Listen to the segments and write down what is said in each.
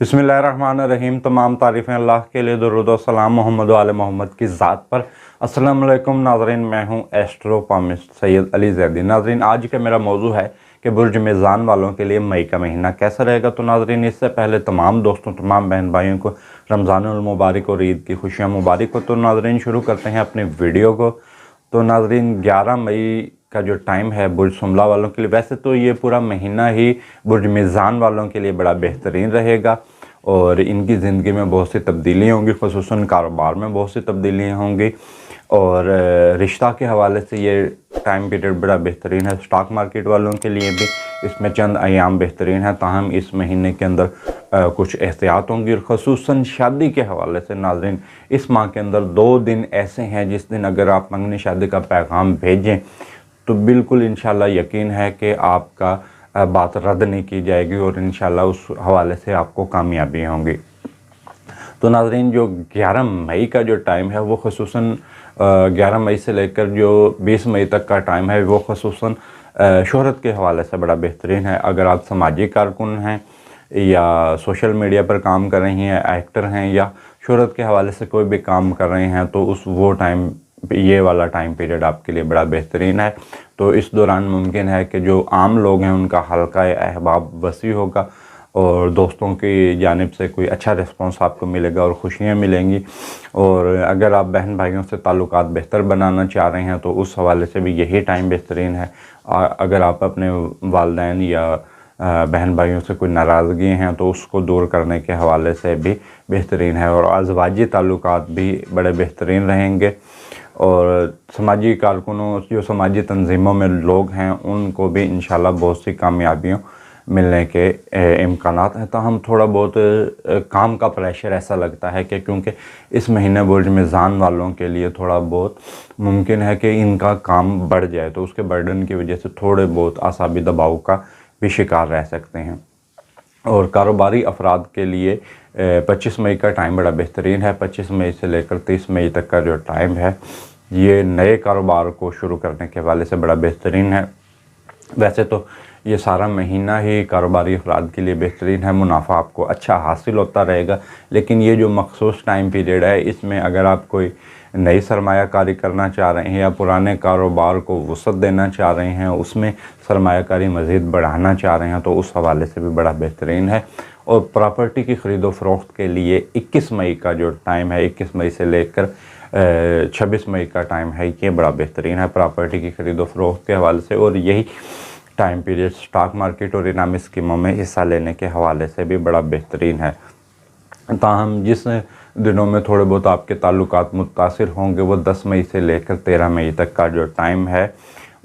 बिस्मिल्लाहिर्रहमानिर्रहीम। तमाम तारीफ़ें अल्लाह के लिए, दुरूद और सलाम मोहम्मद व आले मोहम्मद की ज़ात पर। अस्सलाम वालेकुम नाज़रीन, मैं हूं एस्ट्रोपामिस्ट सैयद अली ज़ैदी। नाज़रीन, आज का मेरा मौजू है कि बुर्ज मीज़ान वालों के लिए मई का महीना कैसा रहेगा। तो नाज़रीन, इससे पहले तमाम दोस्तों, तमाम बहन भाइयों को रमज़ानुल मुबारक और ईद की खुशियाँ मुबारक हो। तो नाज़रीन, शुरू करते हैं अपने वीडियो को। तो नाज़रीन, 11 मई का जो टाइम है बुर्ज शुमला वालों के लिए, वैसे तो ये पूरा महीना ही बुर्ज मीज़ान वालों के लिए बड़ा बेहतरीन रहेगा और इनकी ज़िंदगी में बहुत सी तब्दीलियाँ होंगी, ख़ुसूसन कारोबार में बहुत सी तब्दीलियाँ होंगी और रिश्ता के हवाले से ये टाइम पीरियड बड़ा बेहतरीन है। स्टॉक मार्केट वालों के लिए भी इसमें चंद अयाम बेहतरीन है, ताहम इस महीने के अंदर कुछ एहतियात होंगी और ख़ुसूसन शादी के हवाले से नाज़रीन इस माह के अंदर 2 दिन ऐसे हैं जिस दिन अगर आप मंगनी शादी का पैगाम भेजें तो बिल्कुल इंशाल्लाह यकीन है कि आपका बात रद्द नहीं की जाएगी और इंशाल्लाह उस हवाले से आपको कामयाबी होंगी। तो नाज़रीन, जो 11 मई का जो टाइम है वो ख़ुसूसन 11 मई से लेकर जो 20 मई तक का टाइम है वो ख़ुसूसन शोहरत के हवाले से बड़ा बेहतरीन है। अगर आप समाजी कारकुन हैं या सोशल मीडिया पर काम कर रही हैं, एक्टर हैं या शोहरत के हवाले से कोई भी काम कर रहे हैं तो वो टाइम, ये वाला टाइम पीरियड आपके लिए बड़ा बेहतरीन है। तो इस दौरान मुमकिन है कि जो आम लोग हैं उनका हल्का अहबाब वसी होगा और दोस्तों की जानिब से कोई अच्छा रिस्पांस आपको मिलेगा और खुशियाँ मिलेंगी। और अगर आप बहन भाइयों से ताल्लुकात बेहतर बनाना चाह रहे हैं तो उस हवाले से भी यही टाइम बेहतरीन है। अगर आप अपने वालिदैन या बहन भाइयों से कोई नाराज़गी हैं तो उसको दूर करने के हवाले से भी बेहतरीन है और अज़वाजी ताल्लुकात भी बड़े बेहतरीन रहेंगे। और समाजी कारकुनों, जो समाजी तंजीमों में लोग हैं, उनको भी इंशाल्लाह बहुत सी कामयाबियों मिलने के इम्कानात हैं। तो हम थोड़ा बहुत काम का प्रेशर ऐसा लगता है कि क्योंकि इस महीने बुर्ज मीज़ान वालों के लिए थोड़ा बहुत मुमकिन है कि इनका काम बढ़ जाए, तो उसके बर्डन की वजह से थोड़े बहुत आसाबी दबाव का भी शिकार रह सकते हैं। और कारोबारी अफराद के लिए 25 मई का टाइम बड़ा बेहतरीन है। 25 मई से लेकर 30 मई तक का जो टाइम है ये नए कारोबार को शुरू करने के हवाले से बड़ा बेहतरीन है। वैसे तो ये सारा महीना ही कारोबारी अफराद के लिए बेहतरीन है, मुनाफा आपको अच्छा हासिल होता रहेगा। लेकिन ये जो मखसूस टाइम पीरियड है इसमें अगर आप कोई नई सरमायाकारी करना चाह रहे हैं या पुराने कारोबार को वसअत देना चाह रहे हैं, उसमें सरमायाकारी मज़ीद बढ़ाना चाह रहे हैं तो उस हवाले से भी बड़ा बेहतरीन है। और प्रॉपर्टी की ख़रीदो फ़रोख्त के लिए 21 मई का जो टाइम है, 21 मई से लेकर 26 मई का टाइम है, ये बड़ा बेहतरीन है प्रॉपर्टी की ख़रीदो फ़रोख्त के हवाले से। और यही टाइम पीरियड स्टॉक मार्केट और इनामी स्कीमों में हिस्सा लेने के हवाले से भी बड़ा बेहतरीन है। ताहम जिस दिनों में थोड़े बहुत आपके ताल्लुकात मुतासिर होंगे वो 10 मई से लेकर 13 मई तक का जो टाइम है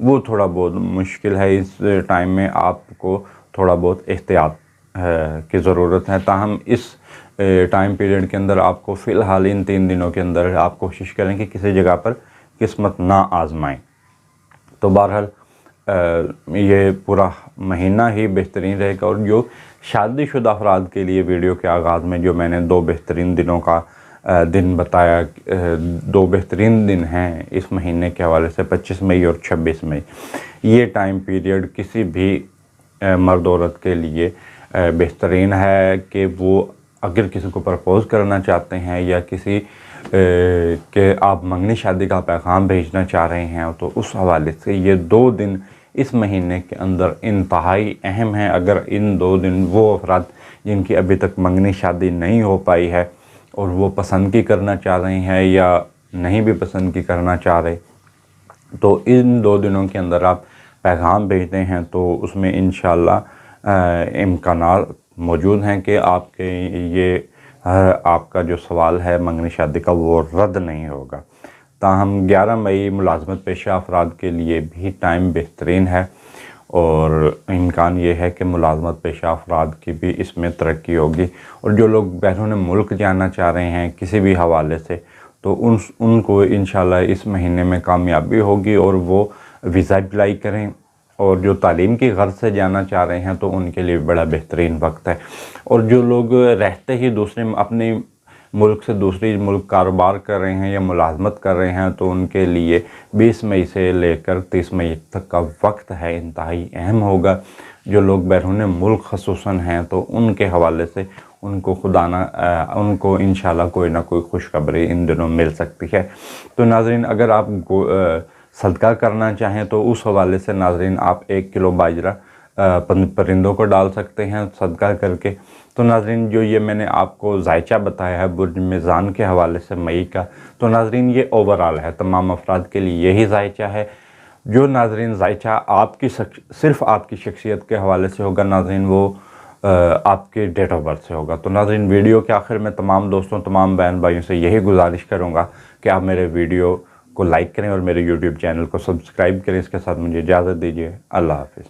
वो थोड़ा बहुत मुश्किल है। इस टाइम में आपको थोड़ा बहुत एहतियात की ज़रूरत है। ताहम इस टाइम पीरियड के अंदर आपको फ़िलहाल इन 3 दिनों के अंदर आप कोशिश करें कि किसी जगह पर किस्मत ना आजमाएं। तो बहरहाल ये पूरा महीना ही बेहतरीन रहेगा। और जो शादीशुदा अफराद के लिए वीडियो के आगाज़ में जो मैंने 2 बेहतरीन दिनों का दिन बताया, 2 बेहतरीन दिन हैं इस महीने के हवाले से, 25 मई और 26 मई। ये टाइम पीरियड किसी भी मर्द औरत के लिए बेहतरीन है कि वो अगर किसी को प्रपोज़ करना चाहते हैं या किसी के आप मंगनी शादी का पैगाम भेजना चाह रहे हैं तो उस हवाले से ये 2 दिन इस महीने के अंदर इंतहाई अहम हैं। अगर इन 2 दिन वो अफराद जिनकी अभी तक मंगनी शादी नहीं हो पाई है और वो पसंद की करना चाह रहे हैं या नहीं भी पसंद की करना चाह रहे, तो इन 2 दिनों के अंदर आप पैगाम भेजते हैं तो उसमें इंशाल्लाह इम्कानात मौजूद हैं कि आपके ये आपका जो सवाल है मंगनी शादी का वो रद्द नहीं होगा। ताहम 11 मई मुलाजमत पेशा अफराद के लिए भी टाइम बेहतरीन है और इम्कान ये है कि मुलाजमत पेशा अफराद की भी इसमें तरक्की होगी। और जो लोग बैरून मुल्क जाना चाह रहे हैं किसी भी हवाले से तो उनको इंशाल्लाह इस महीने में कामयाबी होगी और वो वीज़ा अप्लाई करें। और जो तालीम की गर्ज से जाना चाह रहे हैं तो उनके लिए बड़ा बेहतरीन वक्त है। और जो लोग रहते ही दूसरे अपने मुल्क से दूसरी मुल्क कारोबार कर रहे हैं या मुलाजमत कर रहे हैं तो उनके लिए 20 मई से लेकर 30 मई तक का वक्त है, इंतहाई अहम होगा। जो लोग बैरून मुल्क ख़ुसूसन हैं तो उनके हवाले से ان کو ان کو انشاءاللہ کوئی نہ کوئی خوشخبری ان دنوں مل سکتی ہے۔ تو ناظرین اگر آپ صدقہ کرنا چاہیں تو اس حوالے سے ناظرین آپ 1 کلو باجرہ پرندوں کو ڈال سکتے ہیں صدقہ کر کے۔ تو ناظرین جو یہ میں نے آپ کو ذائچہ بتایا ہے برج میزان کے حوالے سے مئی کا، تو ناظرین یہ اوورآل ہے، تمام افراد کے لیے یہی ذائچہ ہے۔ جو ناظرین ذائچہ صرف آپ کی شخصیت کے حوالے سے ہوگا ناظرین، وہ آپ کے ڈیٹ آف برتھ سے ہوگا۔ تو ناظرین ویڈیو کے آخر میں تمام دوستوں، تمام بہن بھائیوں سے یہی گزارش کروں گا کہ آپ میرے ویڈیو کو لائک کریں اور میرے یوٹیوب چینل کو سبسکرائب کریں۔ اس کے ساتھ مجھے اجازت دیجیے، اللہ حافظ۔